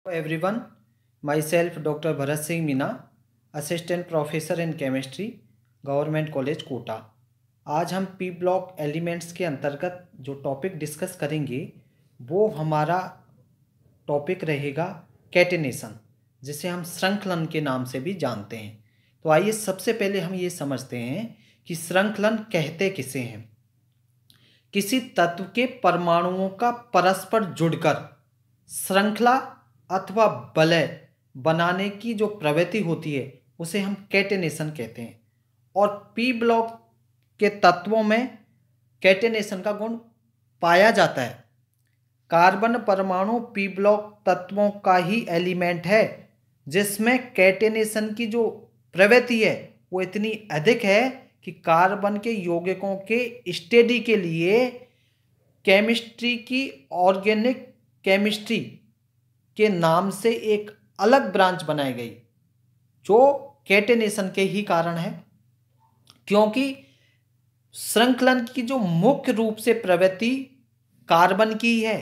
Everyone, myself Dr. Bharat Singh Meena, assistant professor in chemistry, government college Kota. आज हम P block elements के अंतर्गत जो टॉपिक डिस्कस करेंगे वो हमारा टॉपिक रहेगा कैटेनेशन, जिसे हम श्रृंखलन के नाम से भी जानते हैं। तो आइए सबसे पहले हम ये समझते हैं कि श्रृंखलन कहते किसे हैं। किसी तत्व के परमाणुओं का परस्पर जुड़कर श्रृंखला अथवा वलय बनाने की जो प्रवृत्ति होती है उसे हम कैटेनेशन कहते हैं। और पी ब्लॉक के तत्वों में कैटेनेशन का गुण पाया जाता है। कार्बन परमाणु पी ब्लॉक तत्वों का ही एलिमेंट है जिसमें कैटेनेशन की जो प्रवृत्ति है वो इतनी अधिक है कि कार्बन के यौगिकों के स्टडी के लिए केमिस्ट्री की ऑर्गेनिक केमिस्ट्री के नाम से एक अलग ब्रांच बनाई गई जो कैटेनेशन के ही कारण है, क्योंकि श्रृंखलन की जो मुख्य रूप से प्रवृत्ति कार्बन की है,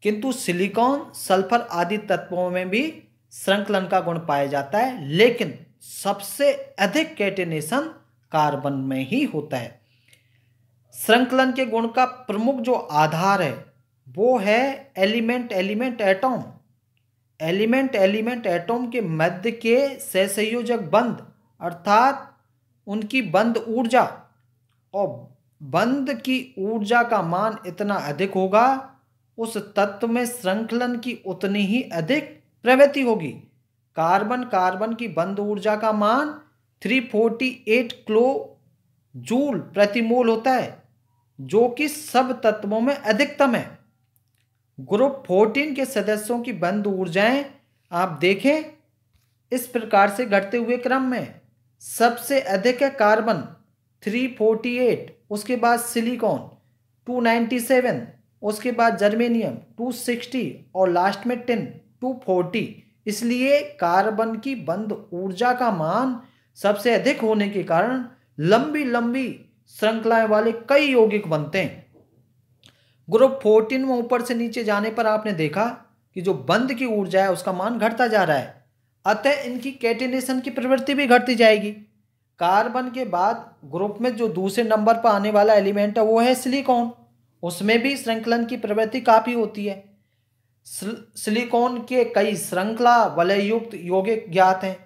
किंतु सिलिकॉन सल्फर आदि तत्वों में भी श्रृंखलन का गुण पाया जाता है, लेकिन सबसे अधिक कैटेनेशन कार्बन में ही होता है। श्रृंखलन के गुण का प्रमुख जो आधार है वो है element element atom. Element element atom के मध्य के सहसंयोजक बंध अर्थात उनकी बंध ऊर्जा, और बंध की ऊर्जा का मान इतना अधिक होगा उस तत्व में श्रृंखलन की उतनी ही अधिक प्रवृत्ति होगी। कार्बन की बंध ऊर्जा का मान 348 किलो जूल प्रति मोल होता है, जो कि सब तत्वों में अधिकतम है। ग्रुप 14 के सदस्यों की बंध ऊर्जाएं आप देखें इस प्रकार से घटते हुए क्रम में। सबसे अधिक है कार्बन 348, उसके बाद सिलिकॉन 297, उसके बाद जर्मेनियम 260 और लास्ट में टिन 240। इसलिए कार्बन की बंध ऊर्जा का मान सबसे अधिक होने के कारण लंबी लंबी श्रृंखलाएं वाले कई यौगिक बनते हैं। ग्रुप 14 में ऊपर से नीचे जाने पर आपने देखा कि जो बंध की ऊर्जा है उसका मान घटता जा रहा है, अतः इनकी कैटेनेशन की प्रवृत्ति भी घटती जाएगी। कार्बन के बाद ग्रुप में जो दूसरे नंबर पर आने वाला एलिमेंट है वो है सिलिकॉन। उसमें भी श्रृंखलन की प्रवृत्ति काफ़ी होती है। सिलिकॉन के कई श्रृंखला वलययुक्त यौगिक ज्ञात हैं।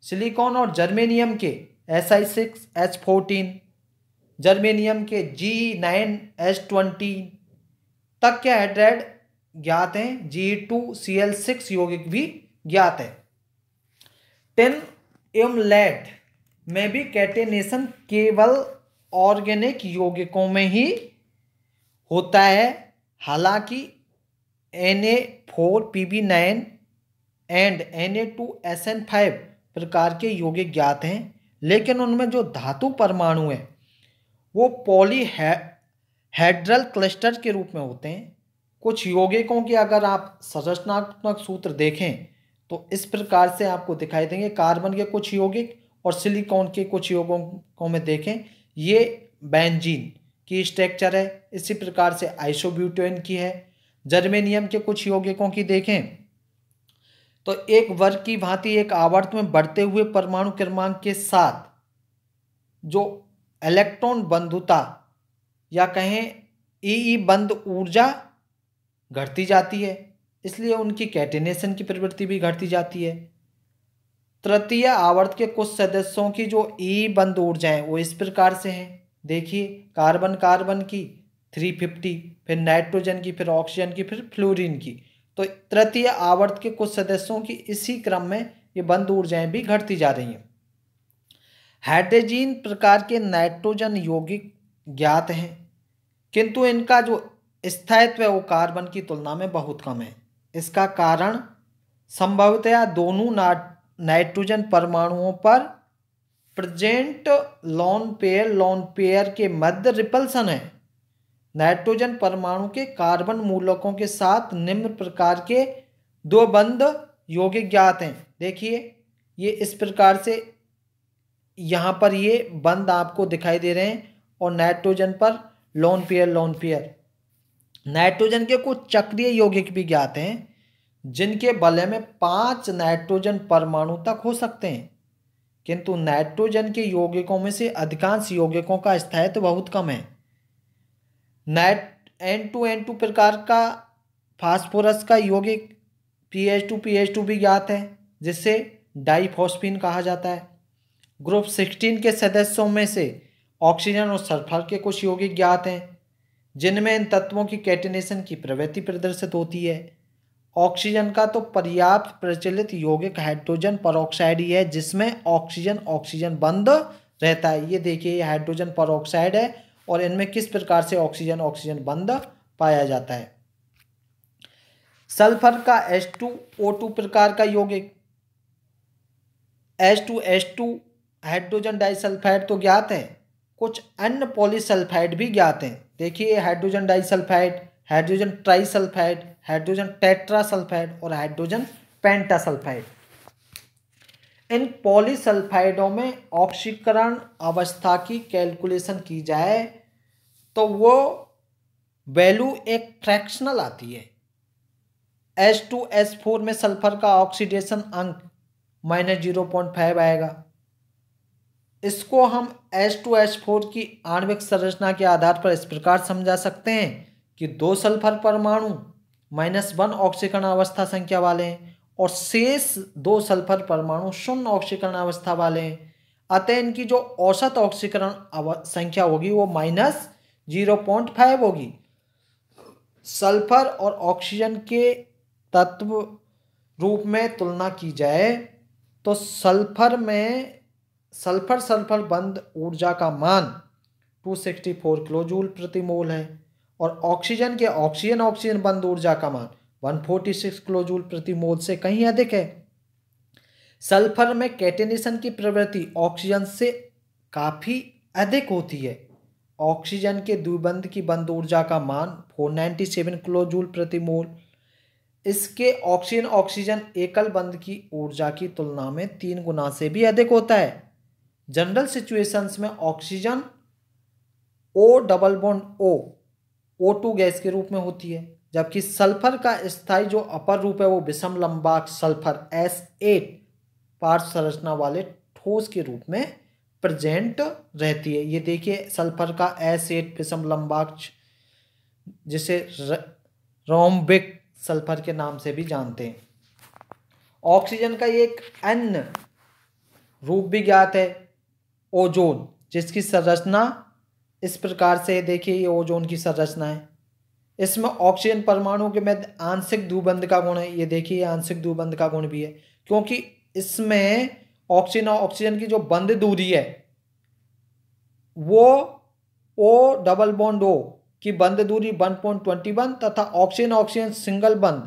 सिलिकॉन और जर्मेनियम के Si6H14, जर्मेनियम के Ge9H20 तक के हाइड्राइड ज्ञात हैं। Ge2Cl6 यौगिक भी ज्ञात है। टिन एवं लेड में भी कैटेनेशन केवल ऑर्गेनिक यौगिकों में ही होता है। हालांकि Na4Pb9 एंड Na2SN5 प्रकार के यौगिक ज्ञात हैं, लेकिन उनमें जो धातु परमाणु है वो पॉलीहेड्रल क्लस्टर के रूप में होते हैं। कुछ यौगिकों की अगर आप संरचनात्मक सूत्र देखें तो इस प्रकार से आपको दिखाई देंगे। कार्बन के कुछ यौगिक और सिलिकॉन के कुछ यौगिकों में देखें ये बेंजीन की स्ट्रक्चर है, इसी प्रकार से आइसोब्यूटेन की है। जर्मेनियम के कुछ यौगिकों की देखें तो एक वर्ग की भांति एक आवर्त में बढ़ते हुए परमाणु क्रमांक के साथ जो इलेक्ट्रॉन बंधुता या कहें ई बंध ऊर्जा घटती जाती है, इसलिए उनकी कैटेनेशन की प्रवृत्ति भी घटती जाती है। तृतीय आवर्त के कुछ सदस्यों की जो ई बंध ऊर्जा है वो इस प्रकार से हैं। देखिए कार्बन की 350, फिर नाइट्रोजन की, फिर ऑक्सीजन की, फिर फ्लोरीन की। तो तृतीय आवर्त के कुछ सदस्यों की इसी क्रम में ये बंध ऊर्जाएं भी घटती जा रही हैं। हाइड्रोजन प्रकार के नाइट्रोजन यौगिक ज्ञात हैं, किंतु इनका जो स्थायित्व है वो कार्बन की तुलना में बहुत कम है। इसका कारण संभवतया दोनों नाइट्रोजन परमाणुओं पर प्रेजेंट लोन पेयर के मध्य रिपल्सन है। नाइट्रोजन परमाणु के कार्बन मूलकों के साथ निम्न प्रकार के दो बंध यौगिक ज्ञात हैं। देखिए ये इस प्रकार से यहाँ पर ये बंध आपको दिखाई दे रहे हैं और नाइट्रोजन पर लोन पेयर। नाइट्रोजन के कुछ चक्रीय यौगिक भी ज्ञात हैं जिनके वलय में 5 नाइट्रोजन परमाणु तक हो सकते हैं, किंतु नाइट्रोजन के यौगिकों में से अधिकांश यौगिकों का स्थायित्व बहुत कम है। N2N2 प्रकार का फास्फोरस का यौगिक PH2 भी ज्ञात है, जिससे डाइफॉस्फीन कहा जाता है। ग्रुप 16 के सदस्यों में से ऑक्सीजन और सल्फर के कुछ यौगिक ज्ञात हैं, जिनमें इन तत्वों की कैटिनेशन की प्रवृत्ति प्रदर्शित होती है। ऑक्सीजन का तो पर्याप्त प्रचलित यौगिक हाइड्रोजन परऑक्साइड ही है, जिसमें ऑक्सीजन बंद रहता है। ये देखिए, ये हाइड्रोजन परऑक्साइड है और इनमें किस प्रकार से ऑक्सीजन बंद पाया जाता है। सल्फर का H2O2 प्रकार का यौगिक H2H2 हाइड्रोजन डाइसल्फाइड तो ज्ञात है, कुछ अन्य पॉलीसल्फाइड भी ज्ञात हैं। देखिए, hydrogen disulphide, hydrogen trisulphide, hydrogen tetrasulphide और हाइड्रोजन पेंटासल्फाइड। इन पॉलीसल्फाइडों में ऑक्सीकरण अवस्था की कैलकुलेशन की जाए तो वो वैल्यू एक फ्रैक्शनल आती है। H2S4 में सल्फर का ऑक्सीडेशन अंक -0.5 आएगा। इसको हम H2S4 की आणविक संरचना के आधार पर इस प्रकार समझा सकते हैं कि 2 सल्फर परमाणु -1 ऑक्सीकरण अवस्था संख्या वाले हैं और शेष 2 सल्फर परमाणु 0 ऑक्सीकरण अवस्था वाले हैं। अतः इनकी जो औसत ऑक्सीकरण संख्या होगी वो -0.5 होगी। सल्फर और ऑक्सीजन के तत्व रूप में तुलना की जाए तो सल्फर बंध ऊर्जा का मान 264 किलोजूल प्रति मोल है और ऑक्सीजन के ऑक्सीजन बंध ऊर्जा का मान 146 किलोजूल प्रति मोल से कहीं अधिक है। सल्फर में कैटिनेशन की प्रवृत्ति ऑक्सीजन से काफ़ी अधिक होती है। ऑक्सीजन के द्विबंध की बंध ऊर्जा का मान 497 किलोजूल प्रति मोल इसके ऑक्सीजन एकल बंध की ऊर्जा की तुलना में 3 गुना से भी अधिक होता है। जनरल सिचुएशंस में ऑक्सीजन O2 गैस के रूप में होती है, जबकि सल्फर का स्थायी जो अपर रूप है वो विषम लंबाक्ष सल्फर S8 पार्श्व संरचना वाले ठोस के रूप में प्रेजेंट रहती है। ये देखिए, सल्फर का S8 विषम लंबाक्ष, जिसे रोम्बिक सल्फर के नाम से भी जानते हैं। ऑक्सीजन का एक अन्य रूप भी ज्ञात है, ओजोन, जिसकी संरचना इस प्रकार से, देखिए ये ओजोन की संरचना है। इसमें ऑक्सीजन परमाणु के मध्य आंशिक द्विबंध का गुण है। ये देखिए, आंशिक द्विबंध का गुण भी है, क्योंकि इसमें ऑक्सीजन की जो बंध दूरी है वो O की बंध दूरी 1.21 तथा ऑक्सीजन सिंगल बंध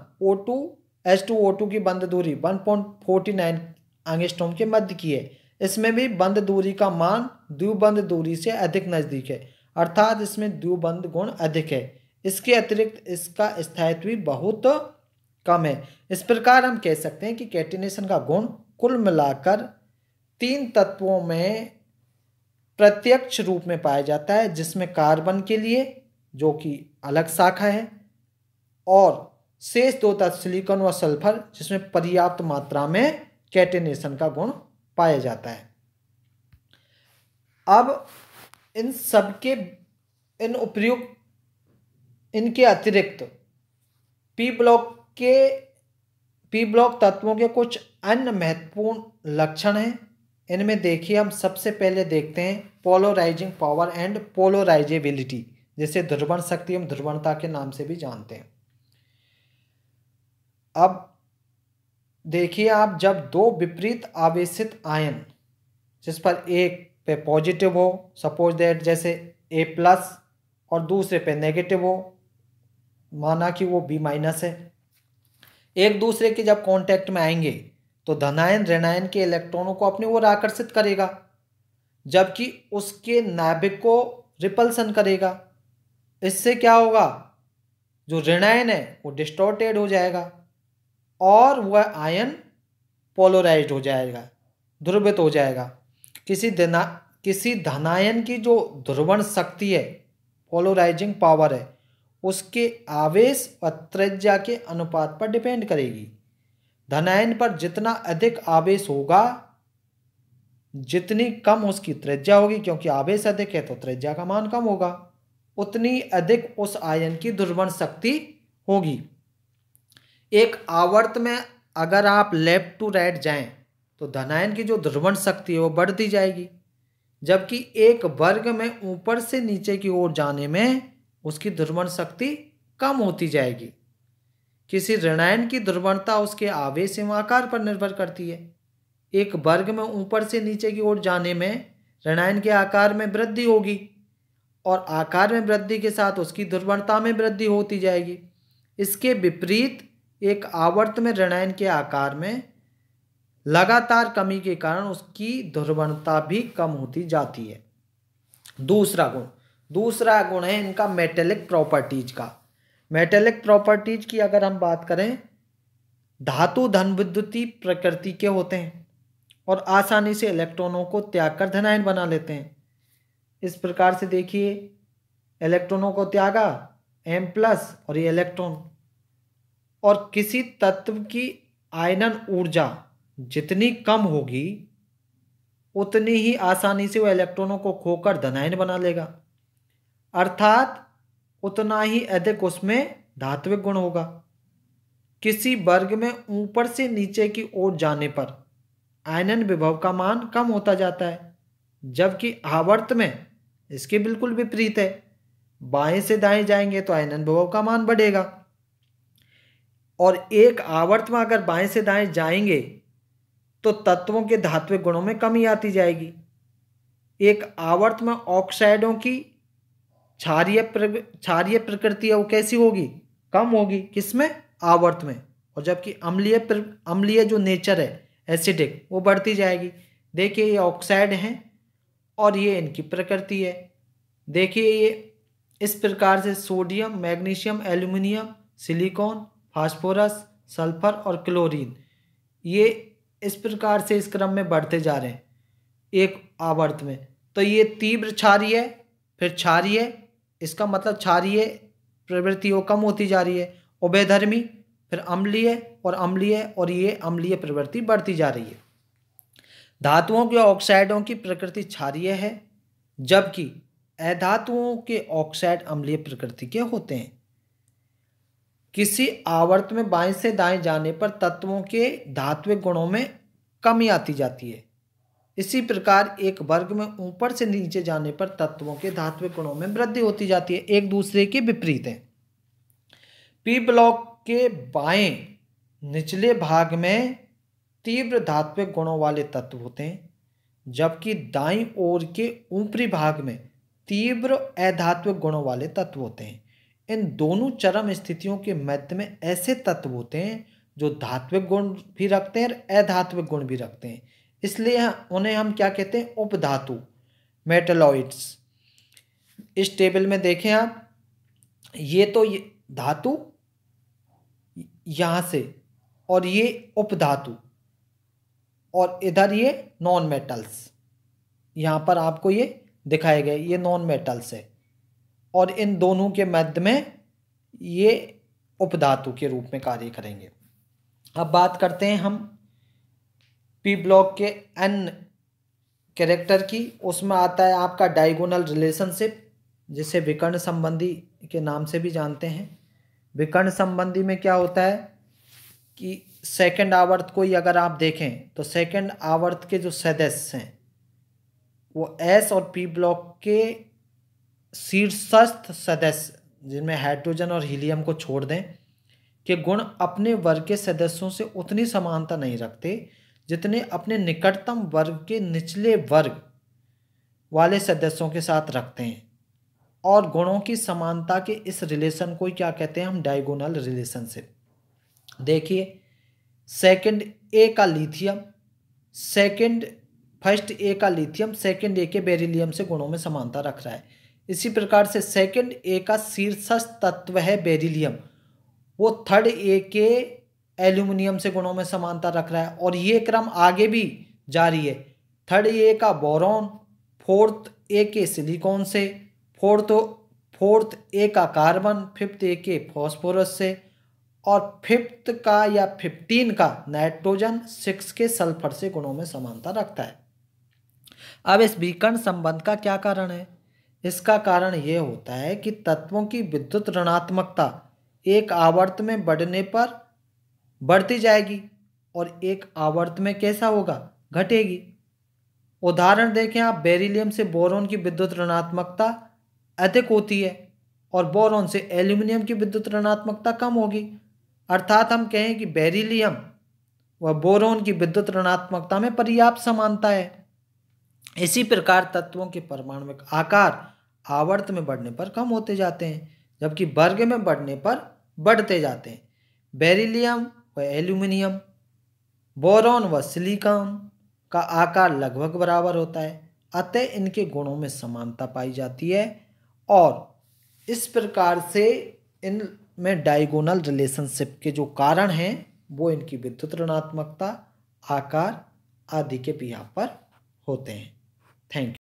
H2O2 की बंध दूरी 1.49 एंगस्ट्रॉम के मध्य की है। इसमें भी बंध दूरी का मान द्विबंध दूरी से अधिक नजदीक है, अर्थात इसमें द्विबंध गुण अधिक है। इसके अतिरिक्त इसका स्थायित्व भी बहुत कम है। इस प्रकार हम कह सकते हैं कि कैटिनेशन का गुण कुल मिलाकर 3 तत्वों में प्रत्यक्ष रूप में पाया जाता है, जिसमें कार्बन के लिए जो कि अलग शाखा है और शेष 2 तत्व सिलिकॉन व सल्फर, जिसमें पर्याप्त मात्रा में कैटिनेशन का गुण पाया जाता है। अब इन सबके इनके अतिरिक्त पी ब्लॉक तत्वों के कुछ अन्य महत्वपूर्ण लक्षण हैं। इनमें देखिए, हम सबसे पहले देखते हैं पोलराइजिंग पावर एंड पोलराइजेबिलिटी, जिसे ध्रुवण शक्ति हम ध्रुवणता के नाम से भी जानते हैं। अब देखिए आप, जब 2 विपरीत आवेशित आयन जिस पर एक पे पॉजिटिव हो, सपोज दैट जैसे A+ और दूसरे पे नेगेटिव हो, माना कि वो B- है, एक दूसरे के जब कांटेक्ट में आएंगे तो धनायन ऋणायन के इलेक्ट्रॉनों को अपनी ओर आकर्षित करेगा, जबकि उसके नाभिक को रिपल्सन करेगा। इससे क्या होगा, जो ऋणायन है वो डिस्टॉर्टेड हो जाएगा और वह आयन पोलराइज्ड हो जाएगा, ध्रुवित हो जाएगा। किसी धनायन की जो ध्रुवण शक्ति है, पोलराइजिंग पावर है, उसके आवेश व त्रिज्या के अनुपात पर डिपेंड करेगी। धनायन पर जितना अधिक आवेश होगा जितनी कम उसकी त्रिज्या होगी, क्योंकि आवेश अधिक है तो त्रिज्या का मान कम होगा, उतनी अधिक उस आयन की ध्रुवण शक्ति होगी। एक आवर्त में अगर आप लेफ्ट टू राइट जाएं तो धनायन की जो ध्रुवण शक्ति है वो बढ़ती जाएगी, जबकि एक वर्ग में ऊपर से नीचे की ओर जाने में उसकी ध्रुवण शक्ति कम होती जाएगी। किसी ऋणायन की ध्रुवणता उसके आवेश एवं आकार पर निर्भर करती है। एक वर्ग में ऊपर से नीचे की ओर जाने में ऋणायन के आकार में वृद्धि होगी और आकार में वृद्धि के साथ उसकी ध्रुवणता में वृद्धि होती जाएगी। इसके विपरीत एक आवर्त में ऋणायन के आकार में लगातार कमी के कारण उसकी ध्रुवणता भी कम होती जाती है। दूसरा गुण है इनका मेटेलिक प्रॉपर्टीज का। मेटेलिक प्रॉपर्टीज की अगर हम बात करें, धातु धन विद्युतीय प्रकृति के होते हैं और आसानी से इलेक्ट्रॉनों को त्याग कर धनायन बना लेते हैं। इस प्रकार से देखिए, इलेक्ट्रॉनों को त्यागा M+ और ये इलेक्ट्रॉन, और किसी तत्व की आयनन ऊर्जा जितनी कम होगी उतनी ही आसानी से वो इलेक्ट्रॉनों को खोकर धनायन बना लेगा, अर्थात उतना ही अधिक उसमें धात्विक गुण होगा। किसी वर्ग में ऊपर से नीचे की ओर जाने पर आयनन विभव का मान कम होता जाता है, जबकि आवर्त में इसके बिल्कुल विपरीत है। बाएं से दाएं जाएंगे तो आयनन विभव का मान बढ़ेगा, और एक आवर्त में अगर बाएं से दाएं जाएंगे तो तत्वों के धात्विक गुणों में कमी आती जाएगी। एक आवर्त में ऑक्साइडों की क्षारीय प्रकृति है वो कैसी होगी? कम होगी। किसमें? आवर्त में। और जबकि अम्लीय जो नेचर है एसिडिक, वो बढ़ती जाएगी। देखिए ये ऑक्साइड हैं और ये इनकी प्रकृति है। देखिए ये इस प्रकार से sodium, magnesium, aluminium, silicon, phosphorus, sulphur और क्लोरीन, ये इस प्रकार से इस क्रम में बढ़ते जा रहे हैं एक आवर्त में। तो ये तीव्र क्षारीय, फिर क्षारीय, इसका मतलब क्षारीय प्रवृत्ति वो कम होती जा रही है, उभयधर्मी, फिर अम्लीय और अम्लीय, और ये अम्लीय प्रवृत्ति बढ़ती जा रही है। धातुओं के ऑक्साइडों की प्रकृति क्षारीय है, जबकि अधातुओं के ऑक्साइड अम्लीय प्रकृति के होते हैं। किसी आवर्त में बाएं से दाएं जाने पर तत्वों के धात्विक गुणों में कमी आती जाती है। इसी प्रकार एक वर्ग में ऊपर से नीचे जाने पर तत्वों के धात्विक गुणों में वृद्धि होती जाती है, एक दूसरे के विपरीत है। पी ब्लॉक के बाएं निचले भाग में तीव्र धात्विक गुणों वाले तत्व होते हैं, जबकि दाईं ओर के ऊपरी भाग में तीव्र अधात्विक गुणों वाले तत्व होते हैं। इन दोनों चरम स्थितियों के मध्य में ऐसे तत्व होते हैं जो धात्विक गुण भी रखते हैं और अधात्विक गुण भी रखते हैं, इसलिए उन्हें हम क्या कहते हैं? उपधातु, मेटलॉइड्स। इस टेबल में देखें आप, ये तो ये धातु यहाँ से, और ये उपधातु, और इधर ये नॉन मेटल्स, यहाँ पर आपको ये दिखाए गए, ये नॉन मेटल्स है, और इन दोनों के मध्य में ये उपधातु के रूप में कार्य करेंगे। अब बात करते हैं हम पी ब्लॉक के एन कैरेक्टर की। उसमें आता है आपका डायगोनल रिलेशनशिप, जिसे विकर्ण संबंधी के नाम से भी जानते हैं। विकर्ण संबंधी में क्या होता है कि सेकंड आवर्त को ही अगर आप देखें तो सेकंड आवर्त के जो सदस्य हैं वो एस और पी ब्लॉक के शीर्षस्थ सदस्य, जिनमें हाइड्रोजन और हीलियम को छोड़ दें, के गुण अपने वर्ग के सदस्यों से उतनी समानता नहीं रखते जितने अपने निकटतम वर्ग के निचले वर्ग वाले सदस्यों के साथ रखते हैं। और गुणों की समानता के इस रिलेशन को क्या कहते हैं? हम डायगोनल रिलेशनशिप। देखिए सेकंड ए का लिथियम फर्स्ट ए का लिथियम सेकंड ए के बेरिलियम से गुणों में समानता रख रहा है। इसी प्रकार से सेकंड ए का शीर्षस्थ तत्व है बेरिलियम, वो थर्ड ए के एल्यूमिनियम से गुणों में समानता रख रहा है, और ये क्रम आगे भी जारी है। थर्ड ए का बोरॉन फोर्थ ए के सिलिकॉन से, फोर्थ ए का कार्बन, फिफ्थ ए के फॉस्फोरस से, और फिफ्थ का या 15 का नाइट्रोजन, 6 के सल्फर से गुणों में समानता रखता है। अब इस विकर्ण संबंध का क्या कारण है? इसका कारण यह होता है कि तत्वों की विद्युत ऋणात्मकता एक आवर्त में बढ़ने पर बढ़ती जाएगी और एक आवर्त में कैसा होगा? घटेगी। उदाहरण देखें आप, बेरिलियम से बोरॉन की विद्युत ऋणात्मकता अधिक होती है और बोरॉन से एल्यूमिनियम की विद्युत ऋणात्मकता कम होगी। अर्थात हम कहें कि बेरिलियम व बोरॉन की विद्युत ऋणात्मकता में पर्याप्त समानता है। इसी प्रकार तत्वों के परमाणुिक आकार आवर्त में बढ़ने पर कम होते जाते हैं, जबकि वर्ग में बढ़ने पर बढ़ते जाते हैं। बेरिलियम व एल्यूमिनियम, बोरॉन व सिलिकॉन का आकार लगभग बराबर होता है, अतः इनके गुणों में समानता पाई जाती है और इस प्रकार से इनमें डायगोनल रिलेशनशिप के जो कारण हैं वो इनकी विद्युत ऋणात्मकता, आकार आदि के बिहाफ पर होते हैं। Thank you.